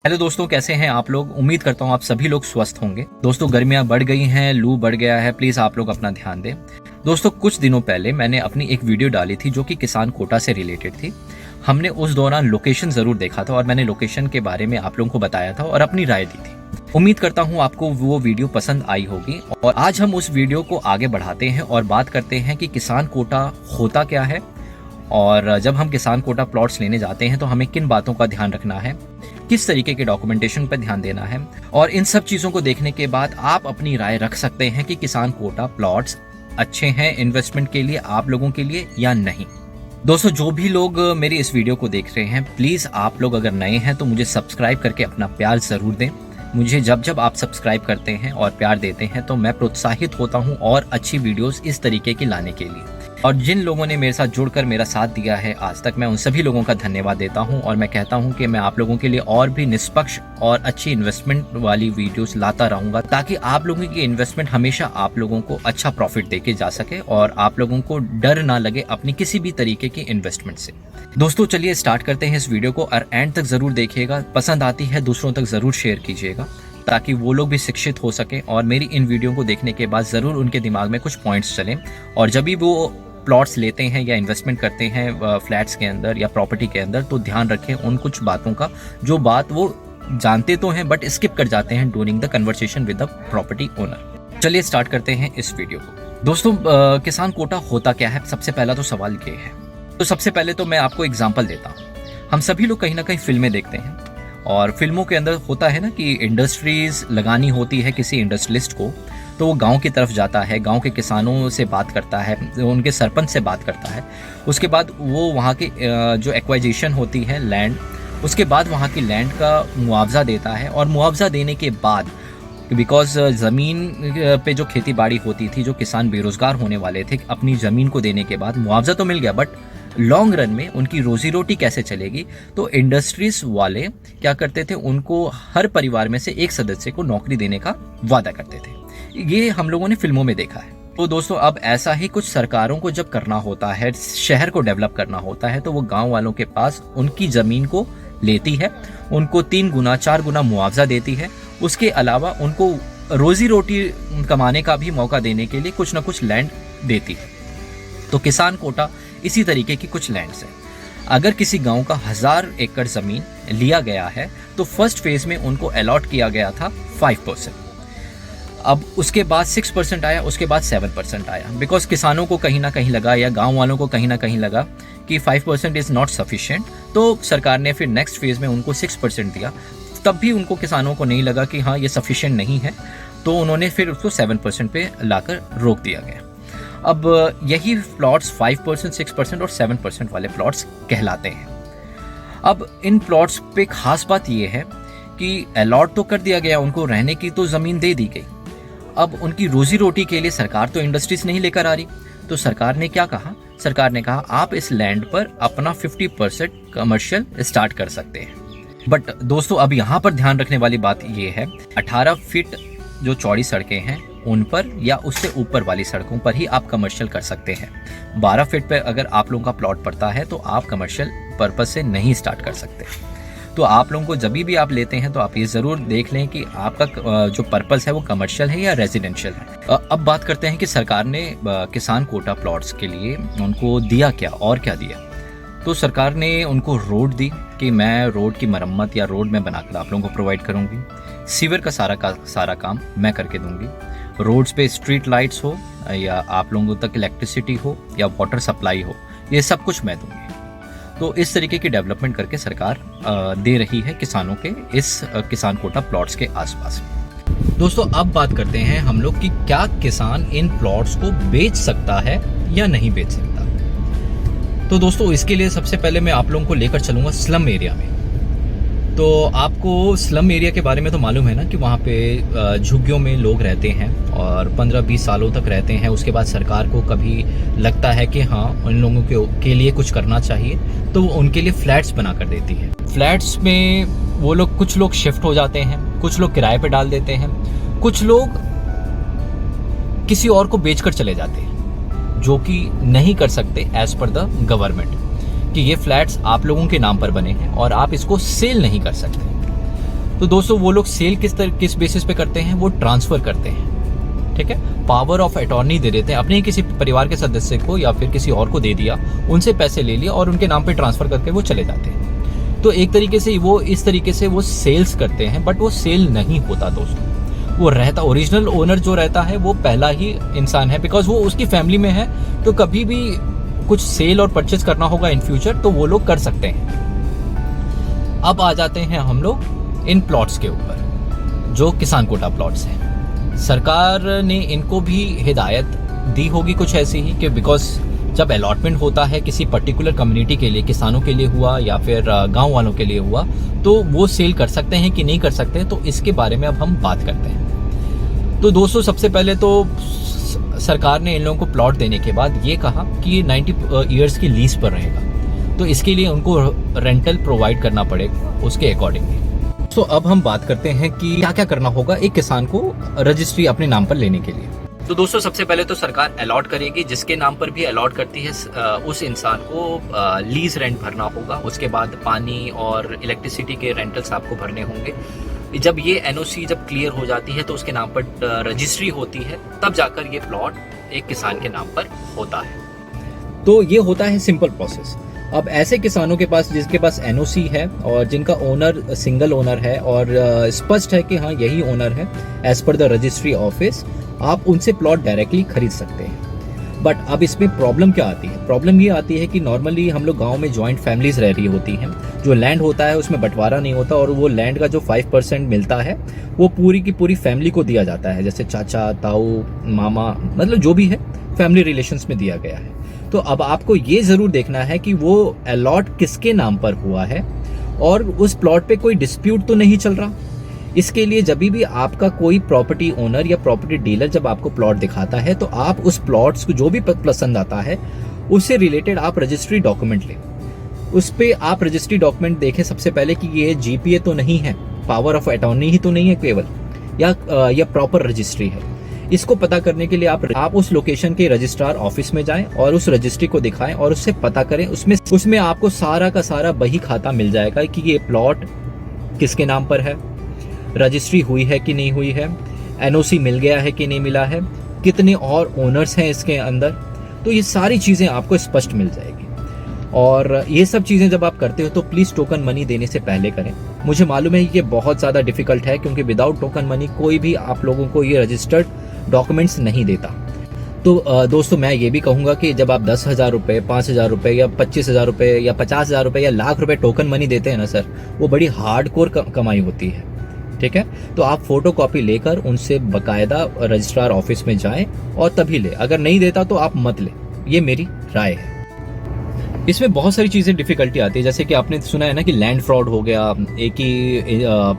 Hello दोस्तों, कैसे हैं आप लोग। उम्मीद करता हूं आप सभी लोग स्वस्थ होंगे। दोस्तों, गर्मियां बढ़ गई हैं, लू बढ़ गया है, प्लीज़ आप लोग अपना ध्यान दें। दोस्तों, कुछ दिनों पहले मैंने अपनी एक वीडियो डाली थी जो कि किसान कोटा से रिलेटेड थी। हमने उस दौरान लोकेशन ज़रूर देखा था और मैंने लोकेशन के बारे में आप लोगों को बताया था और अपनी राय दी थी। उम्मीद करता हूँ आपको वो वीडियो पसंद आई होगी और आज हम उस वीडियो को आगे बढ़ाते हैं और बात करते हैं कि किसान कोटा होता क्या है और जब हम किसान कोटा प्लॉट्स लेने जाते हैं तो हमें किन बातों का ध्यान रखना है, किस तरीके के डॉक्यूमेंटेशन पर ध्यान देना है। और इन सब चीज़ों को देखने के बाद आप अपनी राय रख सकते हैं कि किसान कोटा प्लॉट्स अच्छे हैं इन्वेस्टमेंट के लिए, आप लोगों के लिए या नहीं। दोस्तों, जो भी लोग मेरी इस वीडियो को देख रहे हैं, प्लीज़ आप लोग अगर नए हैं तो मुझे सब्सक्राइब करके अपना प्यार ज़रूर दें। मुझे जब आप सब्सक्राइब करते हैं और प्यार देते हैं तो मैं प्रोत्साहित होता हूं और अच्छी वीडियोस इस तरीके की लाने के लिए। और जिन लोगों ने मेरे साथ जुड़कर मेरा साथ दिया है आज तक, मैं उन सभी लोगों का धन्यवाद देता हूं और मैं कहता हूं कि मैं आप लोगों के लिए और भी निष्पक्ष और अच्छी इन्वेस्टमेंट वाली वीडियोस लाता रहूंगा ताकि आप लोगों की इन्वेस्टमेंट हमेशा आप लोगों को अच्छा प्रॉफिट देके जा सके और आप लोगों को डर ना लगे अपनी किसी भी तरीके की इन्वेस्टमेंट से। दोस्तों, चलिए स्टार्ट करते हैं इस वीडियो को और एंड तक जरूर देखिएगा। पसंद आती है दूसरों तक जरूर शेयर कीजिएगा ताकि वो लोग भी शिक्षित हो सके और मेरी इन वीडियो को देखने के बाद ज़रूर उनके दिमाग में कुछ पॉइंट्स चलें और जब भी वो प्लॉट्स लेते हैं या इन्वेस्टमेंट करते हैं फ्लैट्स के अंदर या प्रॉपर्टी के अंदर तो ध्यान रखें उन कुछ बातों का जो बात वो जानते तो हैं बट स्किप कर जाते हैं during the conversation with the property owner. चलिए स्टार्ट करते हैं इस वीडियो को। दोस्तों, किसान कोटा होता क्या है, सबसे पहला तो सवाल ये है। तो सबसे पहले तो मैं आपको एग्जाम्पल देता हूँ। हम सभी लोग कहीं ना कहीं फिल्में देखते हैं और फिल्मों के अंदर होता है ना कि इंडस्ट्रीज लगानी होती है किसी इंडस्ट्रियलिस्ट को, तो वो गांव की तरफ जाता है, गांव के किसानों से बात करता है, उनके सरपंच से बात करता है। उसके बाद वो वहाँ की जो एक्वाइजेशन होती है लैंड, उसके बाद वहाँ की लैंड का मुआवजा देता है और मुआवजा देने के बाद बिकॉज ज़मीन पे जो खेती बाड़ी होती थी, जो किसान बेरोज़गार होने वाले थे, अपनी ज़मीन को देने के बाद मुआवजा तो मिल गया बट लॉन्ग रन में उनकी रोजी रोटी कैसे चलेगी। तो इंडस्ट्रीज वाले क्या करते थे, उनको हर परिवार में से एक सदस्य को नौकरी देने का वादा करते थे। ये हम लोगों ने फिल्मों में देखा है। तो दोस्तों, अब ऐसा ही कुछ सरकारों को जब करना होता है, शहर को डेवलप करना होता है, तो वो गांव वालों के पास उनकी ज़मीन को लेती है, उनको 3 गुना 4 गुना मुआवजा देती है। उसके अलावा उनको रोजी रोटी कमाने का भी मौका देने के लिए कुछ ना कुछ लैंड देती है। तो किसान कोटा इसी तरीके की कुछ लैंड्स है। अगर किसी गांव का 1000 एकड़ ज़मीन लिया गया है तो फर्स्ट फेज में उनको अलॉट किया गया था 5%। अब उसके बाद 6% आया, उसके बाद 7% आया। बिकॉज किसानों को कहीं ना कहीं लगा या गांव वालों को कहीं ना कहीं लगा कि 5% इज़ नॉट सफिशिएंट, तो सरकार ने फिर नेक्स्ट फेज में उनको 6% दिया। तब भी उनको किसानों को नहीं लगा कि हाँ ये सफिशिएंट नहीं है, तो उन्होंने फिर उसको 7% पे लाकर रोक दिया गया। अब यही प्लॉट्स 5%, 6% और 7% वाले प्लॉट्स कहलाते हैं। अब इन प्लॉट्स पे खास बात ये है कि अलॉट तो कर दिया गया, उनको रहने की तो ज़मीन दे दी गई। अब उनकी रोजी रोटी के लिए सरकार तो इंडस्ट्रीज नहीं लेकर आ रही, तो सरकार ने क्या कहा, सरकार ने कहा आप इस लैंड पर अपना 50% कमर्शियल स्टार्ट कर सकते हैं। बट दोस्तों, अब यहाँ पर ध्यान रखने वाली बात ये है, 18 फीट जो चौड़ी सड़कें हैं उन पर या उससे ऊपर वाली सड़कों पर ही आप कमर्शियल कर सकते हैं। 12 फीट पर अगर आप लोगों का प्लॉट पड़ता है तो आप कमर्शियल पर्पज से नहीं स्टार्ट कर सकते। तो आप लोगों को जब भी आप लेते हैं तो आप ये ज़रूर देख लें कि आपका जो पर्पस है वो कमर्शियल है या रेजिडेंशियल है। अब बात करते हैं कि सरकार ने किसान कोटा प्लॉट्स के लिए उनको दिया क्या और क्या दिया। तो सरकार ने उनको रोड दी कि मैं रोड की मरम्मत या रोड में बनाकर आप लोगों को प्रोवाइड करूँगी। सीवर का सारा काम मैं करके दूँगी। रोड्स पे स्ट्रीट लाइट्स हो या आप लोगों तक इलेक्ट्रिसिटी हो या वाटर सप्लाई हो, ये सब कुछ मैं दूँगी। तो इस तरीके की डेवलपमेंट करके सरकार दे रही है किसानों के इस किसान कोटा प्लॉट्स के आसपास। दोस्तों, अब बात करते हैं हम लोग कि क्या किसान इन प्लॉट्स को बेच सकता है या नहीं बेच सकता। तो दोस्तों, इसके लिए सबसे पहले मैं आप लोगों को लेकर चलूँगा स्लम एरिया में। तो आपको स्लम एरिया के बारे में तो मालूम है ना कि वहाँ पे झुग्गियों में लोग रहते हैं और 15-20 सालों तक रहते हैं। उसके बाद सरकार को कभी लगता है कि हाँ उन लोगों के लिए कुछ करना चाहिए तो उनके लिए फ्लैट्स बना कर देती है। फ्लैट्स में वो लोग, कुछ लोग शिफ्ट हो जाते हैं, कुछ लोग किराए पे डाल देते हैं, कुछ लोग किसी और को बेचकर चले जाते हैं, जो कि नहीं कर सकते एज पर द गवर्नमेंट कि ये फ्लैट्स आप लोगों के नाम पर बने हैं और आप इसको सेल नहीं कर सकते। तो दोस्तों वो लोग सेल किस बेसिस पे करते हैं, वो ट्रांसफ़र करते हैं, ठीक है। पावर ऑफ अटॉर्नी दे देते हैं, अपने ही किसी परिवार के सदस्य को या फिर किसी और को दे दिया, उनसे पैसे ले लिया और उनके नाम पे ट्रांसफ़र करके वो चले जाते हैं। तो एक तरीके से वो इस तरीके से वो सेल्स करते हैं, बट वो सेल नहीं होता दोस्तों। वो रहता, ओरिजिनल ओनर जो रहता है वो पहला ही इंसान है, बिकॉज वो उसकी फैमिली में है। तो कभी भी कुछ सेल और परचेज करना होगा इन फ्यूचर तो वो लोग कर सकते हैं। अब आ जाते हैं हम लोग इन प्लॉट्स के ऊपर, जो किसान कोटा प्लॉट्स हैं। सरकार ने इनको भी हिदायत दी होगी कुछ ऐसी ही कि बिकॉज जब अलॉटमेंट होता है किसी पर्टिकुलर कम्युनिटी के लिए, किसानों के लिए हुआ या फिर गांव वालों के लिए हुआ, तो वो सेल कर सकते हैं कि नहीं कर सकते हैं। तो इसके बारे में अब हम बात करते हैं। तो दोस्तों सबसे पहले तो सरकार ने इन लोगों को प्लॉट देने के बाद ये कहा कि ये 90 ईयर्स की लीज पर रहेगा, तो इसके लिए उनको रेंटल प्रोवाइड करना पड़ेगा उसके अकॉर्डिंगली। तो अब हम बात करते हैं कि क्या क्या करना होगा एक किसान को रजिस्ट्री अपने नाम पर लेने के लिए। तो दोस्तों सबसे पहले तो सरकार अलॉट करेगी, जिसके नाम पर भी अलॉट करती है उस इंसान को लीज रेंट भरना होगा। उसके बाद पानी और इलेक्ट्रिसिटी के रेंटल्स आपको भरने होंगे। जब ये एनओसी जब क्लियर हो जाती है तो उसके नाम पर रजिस्ट्री होती है, तब जाकर ये प्लॉट एक किसान के नाम पर होता है। तो ये होता है सिंपल प्रोसेस। अब ऐसे किसानों के पास जिसके पास एनओसी है और जिनका ओनर सिंगल ओनर है और स्पष्ट है कि हाँ यही ओनर है as per the registry office, आप उनसे प्लॉट डायरेक्टली खरीद सकते हैं। बट अब इसमें प्रॉब्लम क्या आती है? प्रॉब्लम ये आती है कि नॉर्मली हम लोग गांव में जॉइंट फैमिलीज रह रही होती हैं, जो लैंड होता है उसमें बंटवारा नहीं होता और वो लैंड का जो 5% मिलता है वो पूरी की पूरी फैमिली को दिया जाता है, जैसे चाचा, ताऊ, मामा, मतलब जो भी है फैमिली रिलेशंस में दिया गया है। तो अब आपको ये जरूर देखना है कि वो अलॉट किसके नाम पर हुआ है और उस प्लॉट पे कोई डिस्प्यूट तो नहीं चल रहा। इसके लिए जब भी आपका कोई प्रॉपर्टी ओनर या प्रॉपर्टी डीलर जब आपको प्लॉट दिखाता है तो आप उस प्लॉट्स को जो भी पसंद आता है उससे रिलेटेड आप रजिस्ट्री डॉक्यूमेंट लें। उस पे आप रजिस्ट्री डॉक्यूमेंट देखें सबसे पहले कि ये जीपीए तो नहीं है, पावर ऑफ अटॉर्नी ही तो नहीं है केवल, या प्रॉपर रजिस्ट्री है। इसको पता करने के लिए आप उस लोकेशन के रजिस्ट्रार ऑफिस में जाएं और उस रजिस्ट्री को दिखाएं और उससे पता करें। उसमें आपको सारा का सारा बही खाता मिल जाएगा कि ये प्लॉट किसके नाम पर है, रजिस्ट्री हुई है कि नहीं हुई है, एनओसी मिल गया है कि नहीं मिला है, कितने और ओनर्स हैं इसके अंदर। तो ये सारी चीज़ें आपको स्पष्ट मिल जाएगी। और ये सब चीज़ें जब आप करते हो तो प्लीज़ टोकन मनी देने से पहले करें। मुझे मालूम है ये बहुत ज़्यादा डिफिकल्ट है, क्योंकि विदाउट टोकन मनी कोई भी आप लोगों को ये रजिस्टर्ड डॉक्यूमेंट्स नहीं देता। तो दोस्तों मैं ये भी कहूँगा कि जब आप 10,000 रुपये, 5,000 रुपये या 25,000 रुपये या 50,000 रुपये या लाख रुपये टोकन मनी देते हैं ना सर, वो बड़ी हार्डकोर कमाई होती है, ठीक है। तो आप फोटो कॉपी लेकर उनसे बकायदा रजिस्ट्रार ऑफिस में जाएं और तभी ले। अगर नहीं देता तो आप मत ले, ये मेरी राय है। इसमें बहुत सारी चीज़ें डिफिकल्टी आती है, जैसे कि आपने सुना है ना कि लैंड फ्रॉड हो गया, एक ही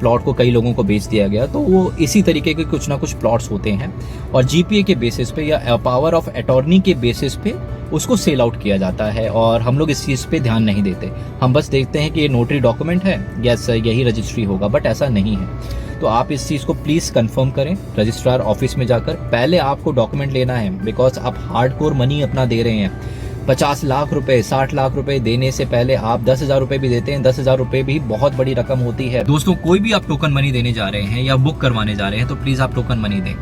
प्लॉट को कई लोगों को बेच दिया गया। तो वो इसी तरीके के कुछ ना कुछ प्लॉट्स होते हैं और जीपीए के बेसिस पे या पावर ऑफ अटॉर्नी के बेसिस पे उसको सेल आउट किया जाता है और हम लोग इस चीज़ पे ध्यान नहीं देते। हम बस देखते हैं कि ये नोटरी डॉक्यूमेंट है, यस यही रजिस्ट्री होगा, बट ऐसा नहीं है। तो आप इस चीज़ को प्लीज़ कंफर्म करें रजिस्ट्रार ऑफिस में जाकर। पहले आपको डॉक्यूमेंट लेना है, बिकॉज आप हार्डकोर मनी अपना दे रहे हैं। 50 लाख रुपए, 60 लाख रुपए देने से पहले आप 10,000 रुपए भी देते हैं। 10,000 रुपए भी बहुत बड़ी रकम होती है। दोस्तों कोई भी आप टोकन मनी देने जा रहे हैं या बुक करवाने जा रहे हैं तो प्लीज़ आप टोकन मनी दें।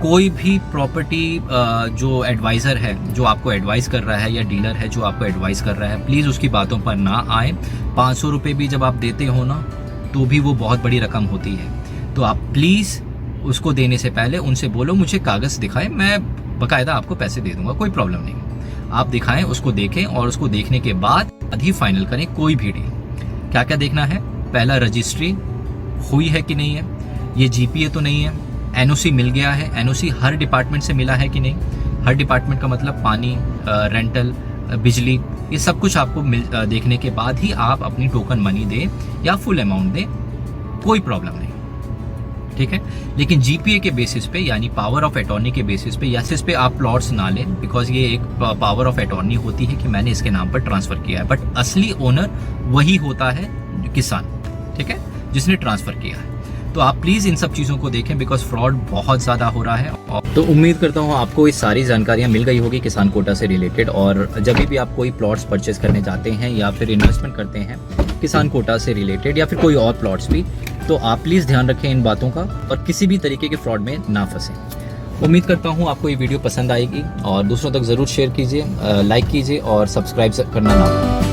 कोई भी प्रॉपर्टी जो एडवाइज़र है, जो आपको एडवाइस कर रहा है, या डीलर है जो आपको एडवाइस कर रहा है, प्लीज़ उसकी बातों पर ना आए। 500 रुपये भी जब आप देते हो ना तो भी वो बहुत बड़ी रकम होती है। तो आप प्लीज़ उसको देने से पहले उनसे बोलो मुझे कागज़ दिखाएं, मैं बाकायदा आपको पैसे दे दूंगा, कोई प्रॉब्लम नहीं। आप दिखाएं, उसको देखें और उसको देखने के बाद ही फाइनल करें कोई भी डील। क्या क्या देखना है? पहला, रजिस्ट्री हुई है कि नहीं है, ये जीपीए तो नहीं है, एनओसी मिल गया है, एनओसी हर डिपार्टमेंट से मिला है कि नहीं। हर डिपार्टमेंट का मतलब पानी, रेंटल, बिजली, ये सब कुछ आपको देखने के बाद ही आप अपनी टोकन मनी दें या फुल अमाउंट दें, कोई प्रॉब्लम नहीं, ठीक है। लेकिन जीपीए के बेसिस पे यानी पावर ऑफ अटॉर्नी के बेसिस पे या इस पे आप प्लॉट्स ना लें, बिकॉज ये एक पावर ऑफ अटॉर्नी होती है कि मैंने इसके नाम पर ट्रांसफर किया है, बट असली ओनर वही होता है किसान, ठीक है, जिसने ट्रांसफर किया है। तो आप प्लीज़ इन सब चीज़ों को देखें, बिकॉज फ्रॉड बहुत ज़्यादा हो रहा है। तो उम्मीद करता हूँ आपको ये सारी जानकारियाँ मिल गई होगी किसान कोटा से रिलेटेड। और जब भी आप कोई प्लॉट्स परचेज करने जाते हैं या फिर इन्वेस्टमेंट करते हैं किसान कोटा से रिलेटेड या फिर कोई और प्लॉट्स भी, तो आप प्लीज़ ध्यान रखें इन बातों का और किसी भी तरीके के फ्रॉड में ना फंसें। उम्मीद करता हूँ आपको ये वीडियो पसंद आएगी और दूसरों तक ज़रूर शेयर कीजिए, लाइक कीजिए और सब्सक्राइब करना ना भूलें।